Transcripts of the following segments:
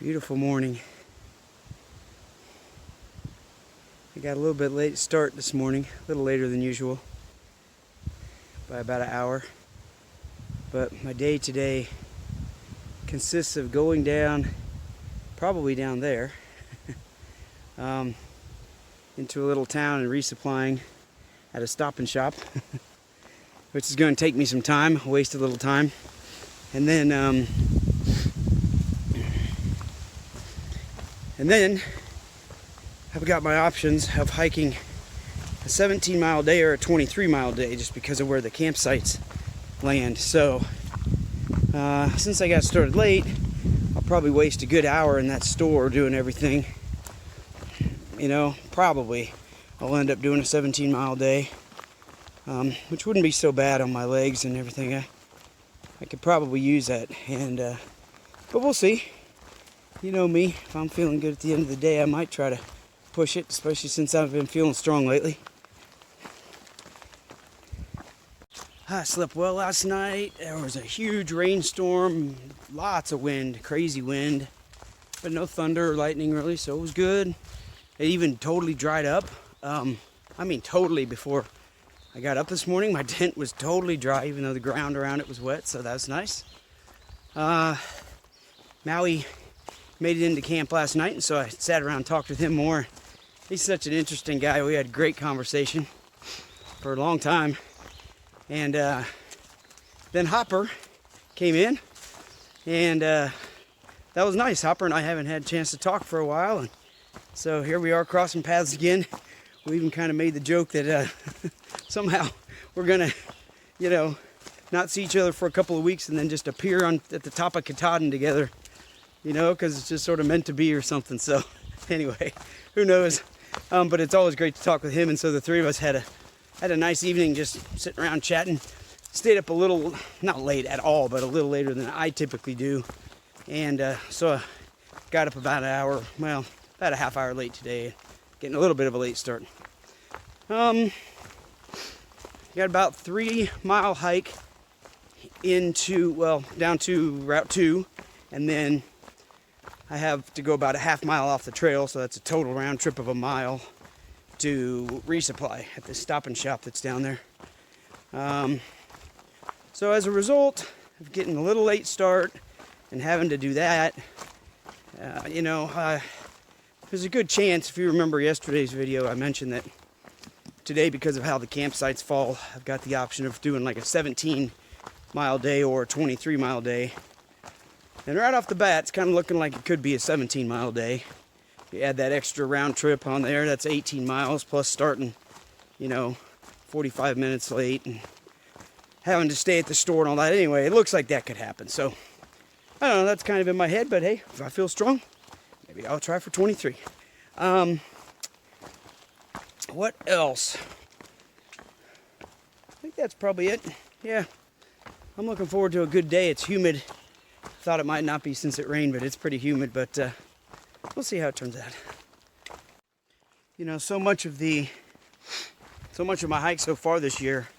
Beautiful morning. I got a little bit late start this morning, a little later than usual, by about an hour. But my day today consists of going down, probably down there, into a little town and resupplying at a Stop and Shop, which is going to take me some time, waste a little time. And then I've got my options of hiking a 17-mile day or a 23-mile day, just because of where the campsites land. So since I got started late, I'll probably waste a good hour in that store doing everything. Probably I'll end up doing a 17-mile day, which wouldn't be so bad on my legs and everything. I could probably use that, but we'll see. You know me, if I'm feeling good at the end of the day, I might try to push it, especially since I've been feeling strong lately. I slept well last night. There was a huge rainstorm, lots of wind, crazy wind, but no thunder or lightning really, so it was good. It even totally dried up. Totally before I got up this morning. My tent was totally dry, even though the ground around it was wet, so that was nice. Maui made it into camp last night, and so I sat around and talked with him more. He's such an interesting guy. We had a great conversation for a long time. And then Hopper came in, and that was nice. Hopper and I haven't had a chance to talk for a while, and so here we are crossing paths again. We even kind of made the joke that somehow we're gonna, not see each other for a couple of weeks and then just appear at the top of Katahdin together, because it's just sort of meant to be or something. So anyway, who knows? But it's always great to talk with him, and so the three of us had a nice evening just sitting around chatting. Stayed up a little, not late at all, but a little later than I typically do. And so I got up about a half hour late today, getting a little bit of a late start. Got about 3-mile hike down to Route 2, and then I have to go about a half mile off the trail, so that's a total round trip of a mile to resupply at this Stop and Shop that's down there. So as a result of getting a little late start and having to do that, there's a good chance, if you remember yesterday's video, I mentioned that today, because of how the campsites fall, I've got the option of doing like a 17-mile day or a 23-mile day. And right off the bat, it's kind of looking like it could be a 17-mile day. You add that extra round trip on there, that's 18 miles, plus starting, 45 minutes late and having to stay at the store and all that. Anyway, it looks like that could happen. So, I don't know, that's kind of in my head, but hey, if I feel strong, maybe I'll try for 23. What else? I think that's probably it. Yeah, I'm looking forward to a good day. It's humid. Thought it might not be since it rained, but it's pretty humid, but we'll see how it turns out. So much of my hike so far this year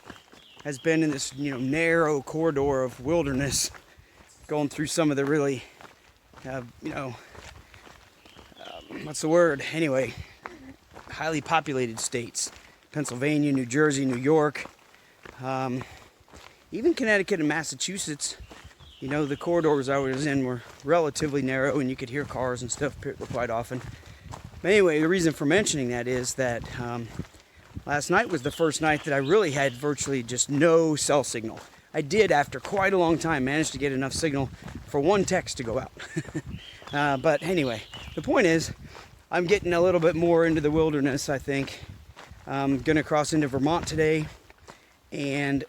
has been in this, narrow corridor of wilderness, going through some of the really, what's the word? Anyway, highly populated states. Pennsylvania, New Jersey, New York, even Connecticut and Massachusetts. The corridors I was in were relatively narrow, and you could hear cars and stuff quite often. But anyway, the reason for mentioning that is that last night was the first night that I really had virtually just no cell signal. I did, after quite a long time, manage to get enough signal for one text to go out. But anyway, the point is, I'm getting a little bit more into the wilderness, I think. I'm going to cross into Vermont today, and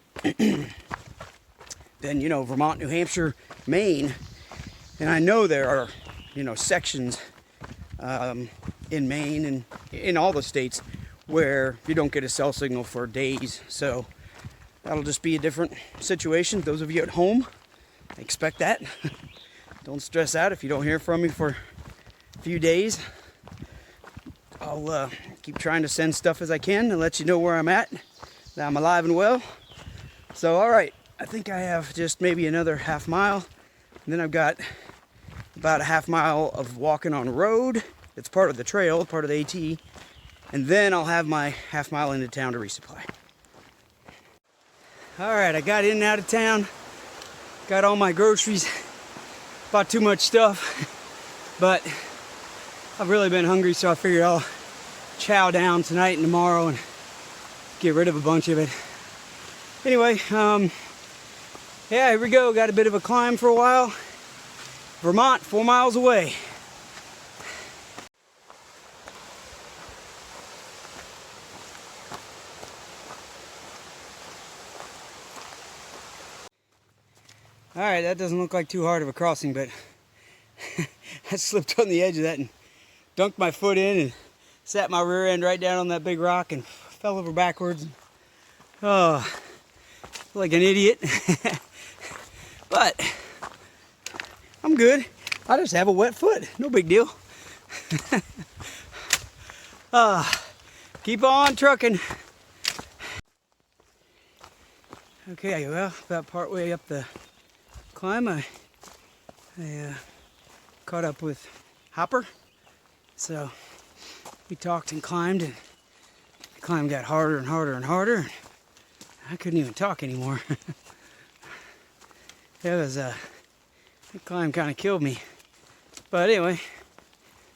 then, Vermont, New Hampshire, Maine. And I know there are, sections in Maine and in all the states where you don't get a cell signal for days. So that'll just be a different situation. Those of you at home, expect that. Don't stress out if you don't hear from me for a few days. I'll keep trying to send stuff as I can and let you know where I'm at, that I'm alive and well. So, all right, I think I have just maybe another half mile, and then I've got about a half-mile of walking on road. It's part of the trail, part of the AT. And then I'll have my half-mile into town to resupply. All right, I got in and out of town. Got all my groceries. Bought too much stuff. But I've really been hungry, so I figured I'll chow down tonight and tomorrow and get rid of a bunch of it. Anyway, yeah, here we go. Got a bit of a climb for a while. Vermont, 4 miles away. All right, that doesn't look like too hard of a crossing, but I slipped on the edge of that and dunked my foot in and sat my rear end right down on that big rock and fell over backwards. Oh, like an idiot. But I'm good. I just have a wet foot. No big deal. Keep on trucking. Okay, well, about partway up the climb, I caught up with Hopper. So we talked and climbed, and the climb got harder and harder and harder. I couldn't even talk anymore. The climb kind of killed me. But anyway,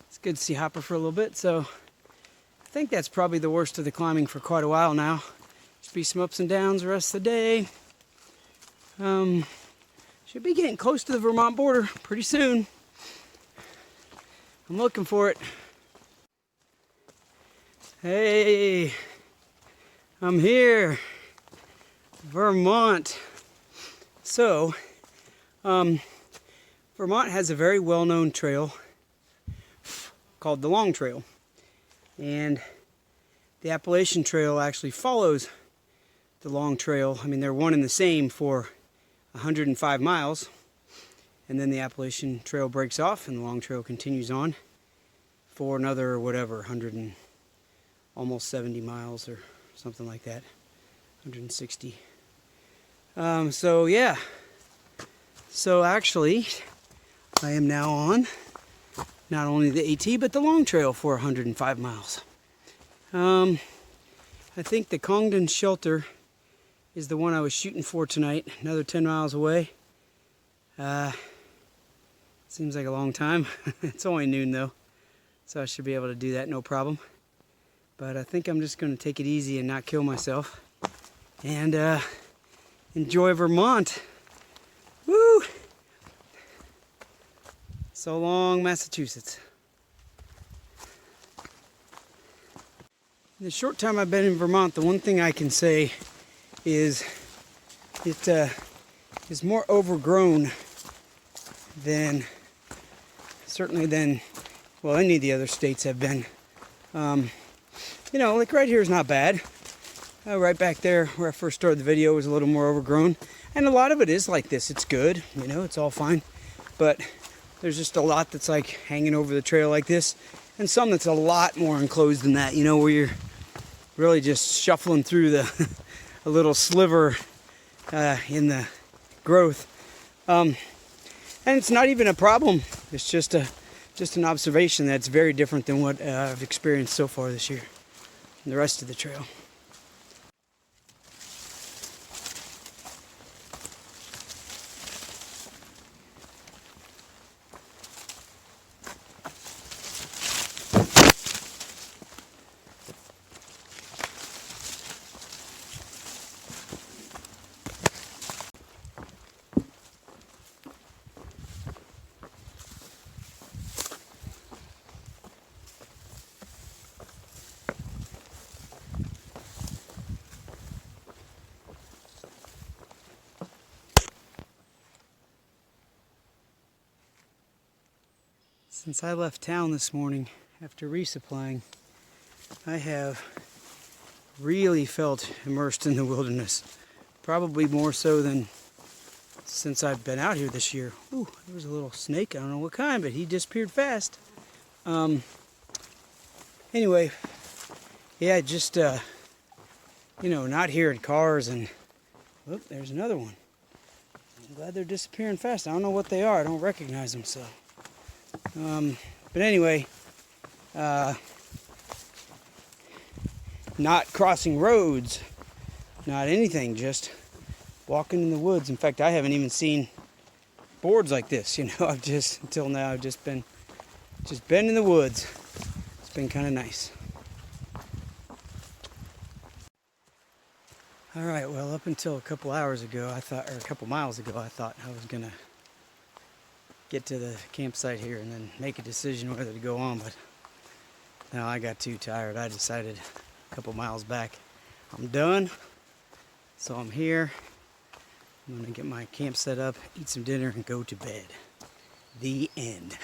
it's good to see Hopper for a little bit. So I think that's probably the worst of the climbing for quite a while now. Should be some ups and downs the rest of the day. Should be getting close to the Vermont border pretty soon. I'm looking for it. Hey, I'm here, Vermont. So, Vermont has a very well-known trail called the Long Trail. And the Appalachian Trail actually follows the Long Trail. I mean, they're one and the same for 105 miles. And then the Appalachian Trail breaks off and the Long Trail continues on for another, whatever, 100 and almost 70 miles or something like that. 160. So yeah. So actually, I am now on not only the AT, but the Long Trail for 105 miles. I think the Congdon Shelter is the one I was shooting for tonight, another 10 miles away. Seems like a long time. It's only noon though, so I should be able to do that no problem. But I think I'm just going to take it easy and not kill myself and enjoy Vermont. Woo! So long, Massachusetts. In the short time I've been in Vermont, the one thing I can say is it is more overgrown than, certainly than, well, any of the other states have been. You know, like right here is not bad. Right back there where I first started the video was a little more overgrown. And a lot of it is like this. It's good, you know, it's all fine. But there's just a lot that's like hanging over the trail like this. And some that's a lot more enclosed than that, you know, where you're really just shuffling through the a little sliver in the growth. And it's not even a problem. It's just an observation that's very different than what I've experienced so far this year and the rest of the trail. Since I left town this morning after resupplying, I have really felt immersed in the wilderness. Probably more so than since I've been out here this year. Ooh, there was a little snake. I don't know what kind, but he disappeared fast. Anyway, yeah, just, you know, not hearing cars and, oh, there's another one. I'm glad they're disappearing fast. I don't know what they are. I don't recognize them, so. But anyway, not crossing roads, not anything, just walking in the woods. In fact, I haven't even seen boards like this, until now I've just been in the woods. It's been kind of nice. All right, well, up until a couple miles ago, I thought I was gonna get to the campsite here and then make a decision whether to go on, but now I got too tired. I decided a couple miles back, I'm done. So I'm here. I'm gonna get my camp set up, eat some dinner, and go to bed. The end.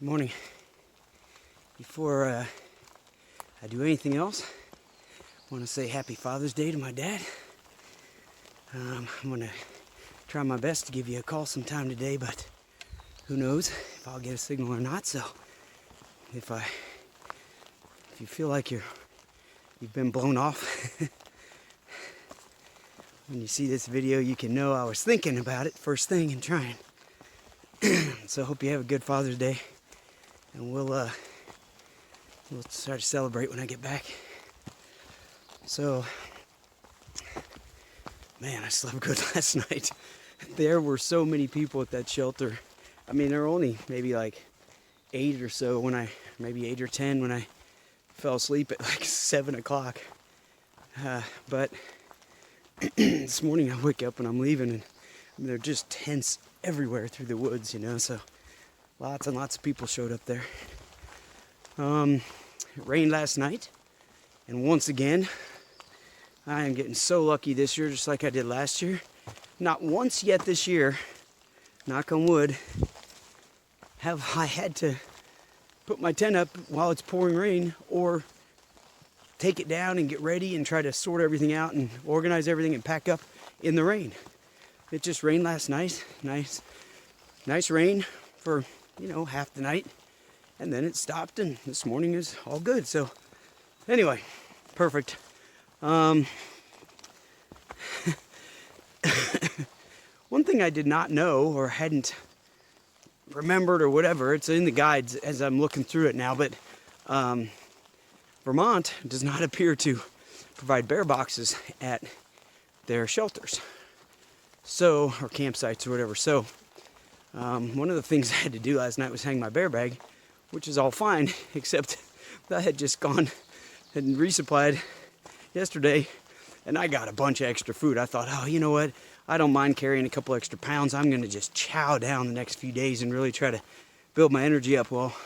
Good morning. Before I do anything else, I want to say Happy Father's Day to my dad. I'm going to try my best to give you a call sometime today, but who knows if I'll get a signal or not. So if you feel like you've been blown off, when you see this video, you can know I was thinking about it first thing and trying. So I hope you have a good Father's Day, and we'll start to celebrate when I get back. So, man, I slept good last night. There were so many people at that shelter. I mean, there were only maybe like 8 or so maybe 8 or 10 when I fell asleep at like 7 o'clock. But this morning I wake up and I'm leaving, and they're just tents everywhere through the woods, so lots and lots of people showed up there. It rained last night, and once again, I am getting so lucky this year, just like I did last year. Not once yet this year, knock on wood, have I had to put my tent up while it's pouring rain, or take it down and get ready and try to sort everything out and organize everything and pack up in the rain. It just rained last night. Nice rain for, half the night. And then it stopped, and this morning is all good. So anyway, perfect. One thing I did not know or hadn't remembered or whatever, it's in the guides as I'm looking through it now, but Vermont does not appear to provide bear boxes at their shelters, or campsites or whatever. So one of the things I had to do last night was hang my bear bag, which is all fine, except I had just gone and resupplied yesterday, and I got a bunch of extra food. I thought, you know what? I don't mind carrying a couple extra pounds. I'm going to just chow down the next few days and really try to build my energy up. Well,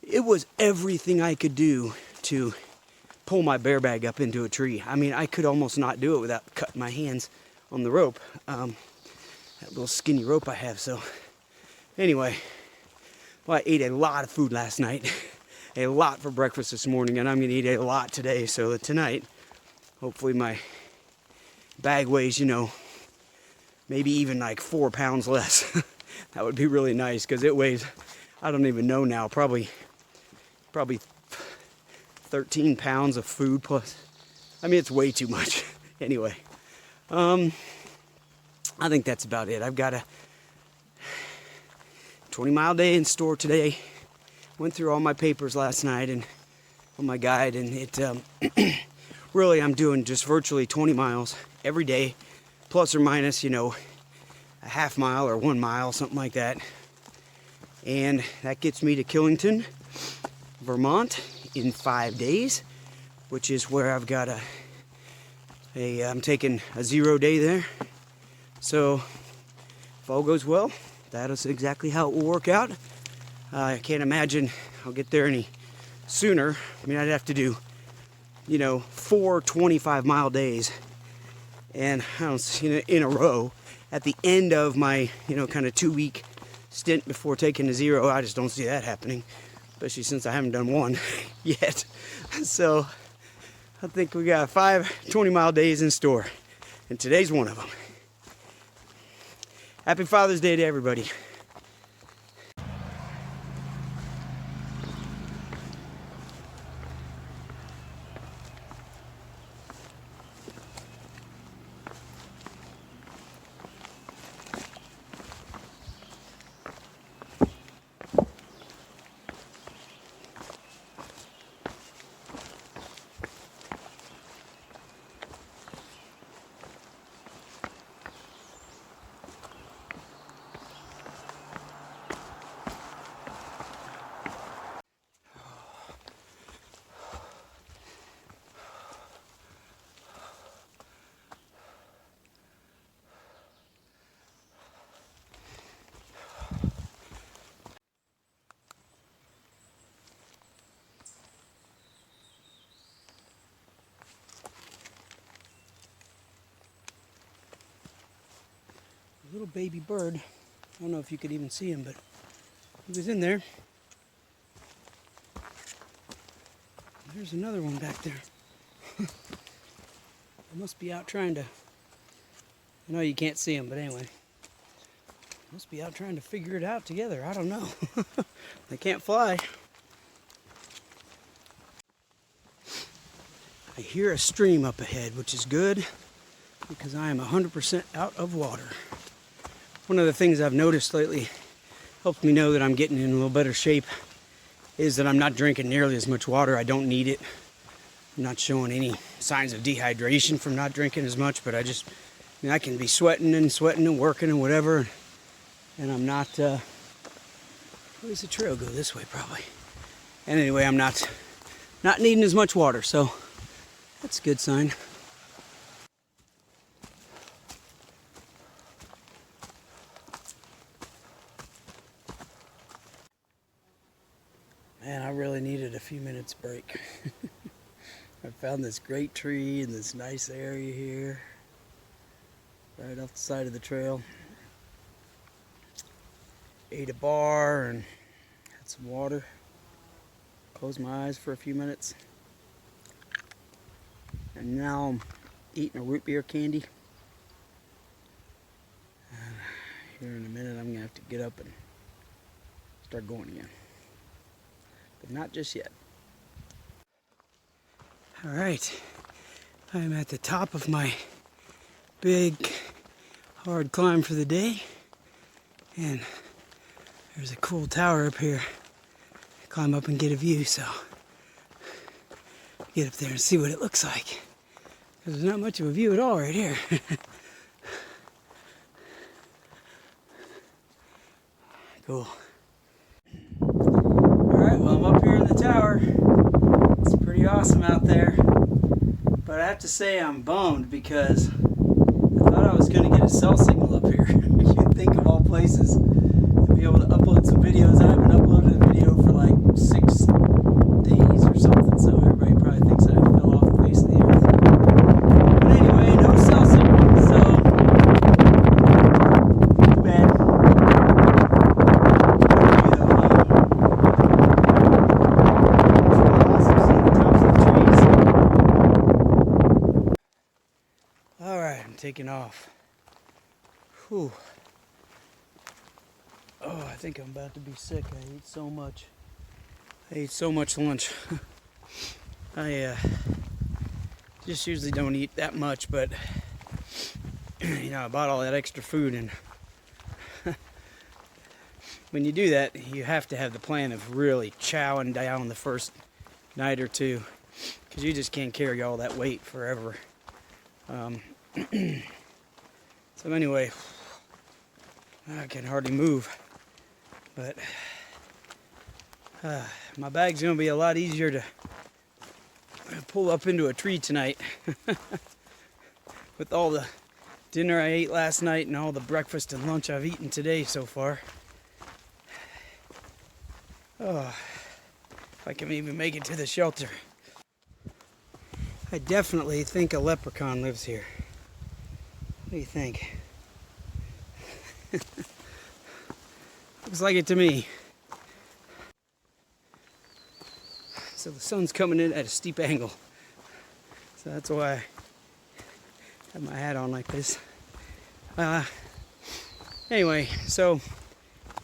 it was everything I could do to pull my bear bag up into a tree. I mean, I could almost not do it without cutting my hands on the rope. That little skinny rope I have. So anyway, I ate a lot of food last night, a lot for breakfast this morning, and I'm going to eat a lot today. So that tonight, hopefully my bag weighs, maybe even like 4 pounds less. That would be really nice, because it weighs, I don't even know now, probably 13 pounds of food plus. I mean, it's way too much. Anyway, I think that's about it. I've got a 20-mile day in store today. Went through all my papers last night and on my guide, and it really, I'm doing just virtually 20 miles every day, plus or minus, a half mile or 1 mile, something like that. And that gets me to Killington, Vermont in 5 days, which is where I've got I'm taking a 0 day there. So if all goes well, that is exactly how it will work out. I can't imagine I'll get there any sooner. I mean, I'd have to do, 4 25-mile days, and I don't see in a row at the end of my, kind of 2-week stint before taking the 0. I just don't see that happening, especially since I haven't done one yet. So I think we got 5 20-mile days in store, and today's one of them. Happy Father's Day to everybody. Little baby bird. I don't know if you could even see him, but he was in there. There's another one back there. They must be out trying to... I know you can't see him, but anyway. Must be out trying to figure it out together. I don't know. They can't fly. I hear a stream up ahead, which is good because I am 100% out of water. One of the things I've noticed lately, helps me know that I'm getting in a little better shape, is that I'm not drinking nearly as much water. I don't need it. I'm not showing any signs of dehydration from not drinking as much, but I can be sweating and working and whatever, and I'm not, where does the trail go? This way probably. And anyway, I'm not needing as much water, so that's a good sign. Man, I really needed a few minutes break. I found this great tree in this nice area here, right off the side of the trail. Ate a bar and had some water. Closed my eyes for a few minutes. And now I'm eating a root beer candy. And here in a minute I'm gonna have to get up and start going again. But not just yet. All right, I'm at the top of my big, hard climb for the day, and there's a cool tower up here. Climb up and get a view, so get up there and see what it looks like. There's not much of a view at all right here. Cool. Alright, well, I'm up here in the tower. It's pretty awesome out there. But I have to say I'm bummed because I thought I was going to get a cell signal up here. You'd think of all places to be able to upload some videos. I haven't uploaded a video for like 6 days or something, so everybody probably thinks that I fell off the face of the earth. But anyway, no cell signal, so too bad. Alright, I'm taking off. Whew. Oh, I think I'm about to be sick. I ate so much. I ate so much lunch. I just usually don't eat that much, but I bought all that extra food, and when you do that, you have to have the plan of really chowing down the first night or two, because you just can't carry all that weight forever. So anyway, I can hardly move, but my bag's gonna be a lot easier to pull up into a tree tonight with all the dinner I ate last night and all the breakfast and lunch I've eaten today so far. Oh, if I can even make it to the shelter. I definitely think a leprechaun lives here. What do you think? Looks like it to me. So the sun's coming in at a steep angle. So that's why I have my hat on like this. Anyway, so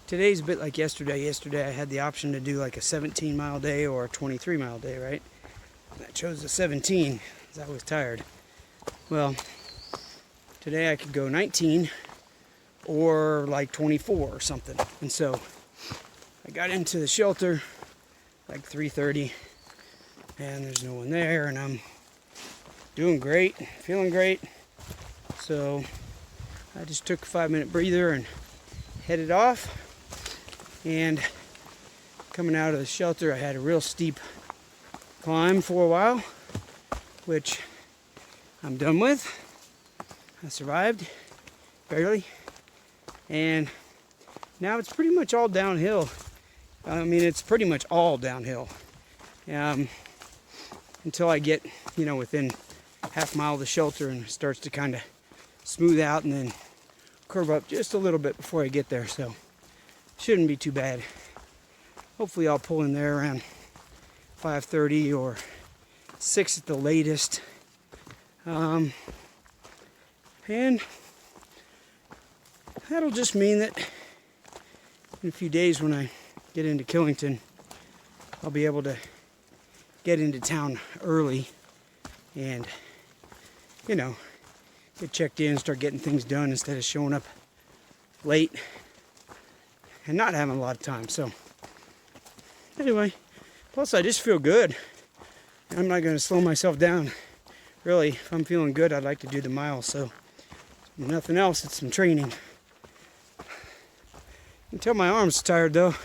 today's a bit like yesterday. Yesterday I had the option to do like a 17-mile day or a 23-mile day, right? And I chose the 17 because I was tired. Well, today I could go 19 or like 24 or something. And so I got into the shelter like 3:30 and there's no one there, and I'm doing great, feeling great. So I just took a 5-minute breather and headed off. And coming out of the shelter, I had a real steep climb for a while, which I'm done with. I survived, barely. And now it's pretty much all downhill. I mean, it's pretty much all downhill. Until I get, within half mile of the shelter and it starts to kind of smooth out and then curve up just a little bit before I get there. So shouldn't be too bad. Hopefully I'll pull in there around 5:30 or 6 at the latest. And that'll just mean that in a few days when I get into Killington, I'll be able to get into town early and, get checked in, start getting things done instead of showing up late and not having a lot of time. So anyway, plus I just feel good. I'm not going to slow myself down. Really, if I'm feeling good, I'd like to do the mile. So if nothing else, it's some training. You can tell my arm's tired though,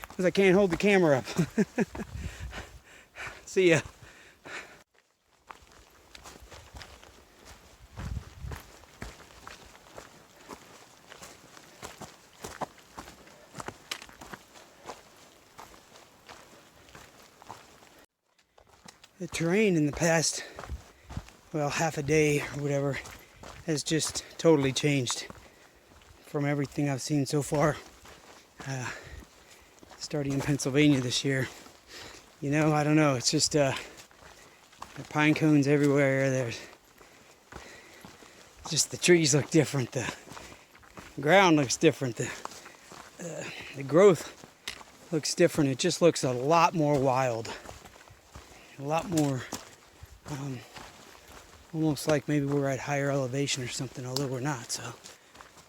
because I can't hold the camera up. See ya. The terrain in the past, half a day or whatever, has just totally changed from everything I've seen so far. Starting in Pennsylvania this year. I don't know, it's just there are pine cones everywhere. There's just the trees look different, the ground looks different, the growth looks different. It just looks a lot more wild. A lot more, almost like maybe we're at higher elevation or something, although we're not. So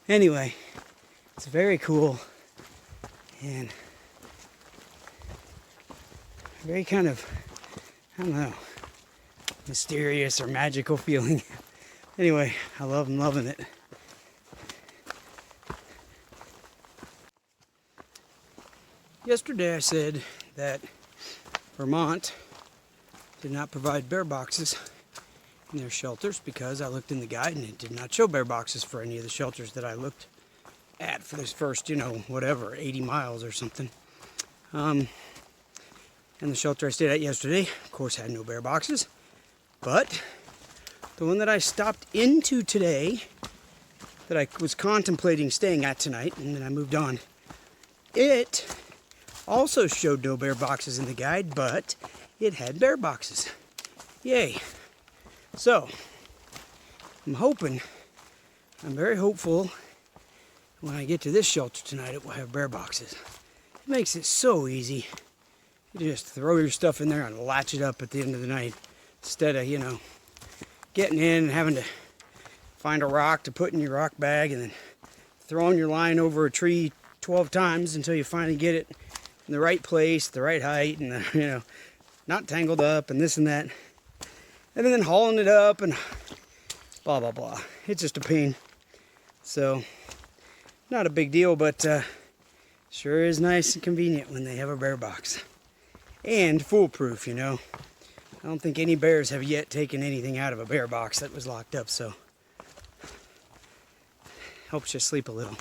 anyway, it's very cool and very kind of, I don't know, mysterious or magical feeling. Anyway, I'm loving it. Yesterday I said that Vermont did not provide bear boxes in their shelters because I looked in the guide and it did not show bear boxes for any of the shelters that I looked at for this first, 80 miles or something. And the shelter I stayed at yesterday, of course, had no bear boxes. But the one that I stopped into today, that I was contemplating staying at tonight, and then I moved on, it also showed no bear boxes in the guide, but it had bear boxes. Yay. So, I'm very hopeful when I get to this shelter tonight it will have bear boxes. It makes it so easy. You just throw your stuff in there and latch it up at the end of the night instead of, getting in and having to find a rock to put in your rock bag and then throwing your line over a tree 12 times until you finally get it in the right place, the right height, and not tangled up and this and that. And then hauling it up and blah, blah, blah. It's just a pain. So, not a big deal, but sure is nice and convenient when they have a bear box. And foolproof, you know. I don't think any bears have yet taken anything out of a bear box that was locked up, so helps you sleep a little.